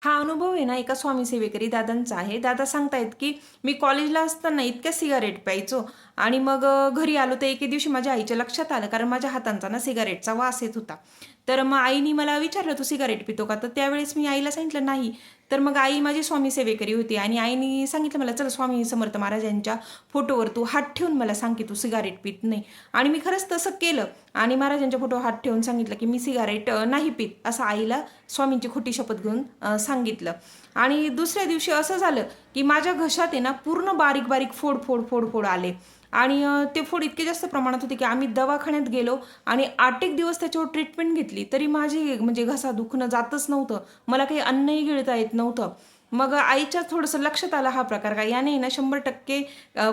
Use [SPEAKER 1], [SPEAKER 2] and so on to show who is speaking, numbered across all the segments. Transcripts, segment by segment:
[SPEAKER 1] हा अनुभव आहे ना एका स्वामी सेवेकरी दादांचा आहे. दादा सांगतायत, की मी कॉलेजला असताना इतक्या सिगारेट प्यायचो आणि मग घरी आलो तर एके दिवशी माझ्या आईच्या लक्षात आलं, कारण माझ्या हातांचा ना सिगारेटचा वास येत होता. तर मग आईनी मला विचारलं, "तू सिगारेट पितो का?" तर त्यावेळेस मी आईला सांगितलं, "नाही." तर मग आई माझी स्वामी सेवेकरी होती आणि आईनी सांगितलं मला, "चल स्वामी समर्थ महाराज यांच्या फोटोवर तू हात ठेवून मला सांग, की तू सिगारेट पित नाही." आणि मी खरंच तसं केलं आणि महाराजांच्या फोटोवर हात ठेवून सांगितलं, की "मी सिगारेट नाही पित." असं आईला स्वामींची खोटी शपथ घेऊन सांगितलं. आणि दुसऱ्या दिवशी असं झालं, की माझ्या घशात आहे ना पूर्ण बारीक बारीक फोड फोड फोड फोड आले आणि ते फोड इतके जास्त प्रमाणात होते, की आम्ही दवाखान्यात गेलो आणि 8 एक दिवस त्याच्यावर ट्रीटमेंट घेतली, तरी माझी म्हणजे घसा दुखणं जातच नव्हतं. मला काही अन्नही गिळता येत नव्हतं. मग आईच्या थोडंसं लक्षात आला हा प्रकार, का याने ना 100%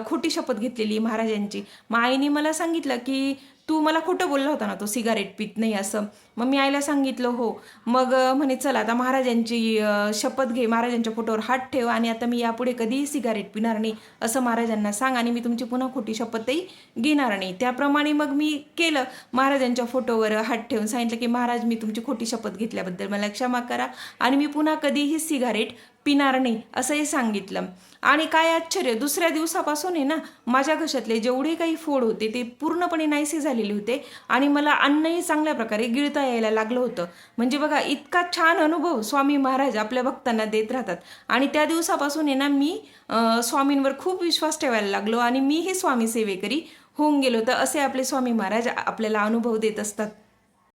[SPEAKER 1] खोटी शपथ घेतलेली महाराजांची. मग आईने मला सांगितलं, की "तू मला खोटं बोलला होता ना, तो सिगारेट पित नाही असं." मग मी आईला सांगितलं, "हो." मग म्हणे, "चल आता महाराजांची शपथ घे, महाराजांच्या फोटोवर हात ठेव आणि आता मी यापुढे कधीही सिगारेट पिणार नाही असं महाराजांना सांग आणि मी तुमची पुन्हा खोटी शपथही घेणार नाही." त्याप्रमाणे मग मी केलं. महाराजांच्या फोटोवर हात ठेवून सांगितलं, की "महाराज, मी तुमची खोटी शपथ घेतल्याबद्दल मला क्षमा करा आणि मी पुन्हा कधीही सिगारेट पिणार नाही," असंही सांगितलं. आणि काय आश्चर्य, दुसऱ्या दिवसापासून आहे ना माझ्या घशातले जेवढे काही फोड होते ते पूर्णपणे नाहीसे झालेले होते आणि मला अन्नही चांगल्या प्रकारे गिळता यायला लागलं होतं. म्हणजे बघा, इतका छान अनुभव स्वामी महाराज आपल्या भक्तांना देत राहतात. आणि त्या दिवसापासून आहे ना मी स्वामींवर खूप विश्वास ठेवायला लागलो आणि मीही स्वामी सेवेकरी होऊन गेलो. तर असे आपले स्वामी महाराज आपल्याला अनुभव देत असतात.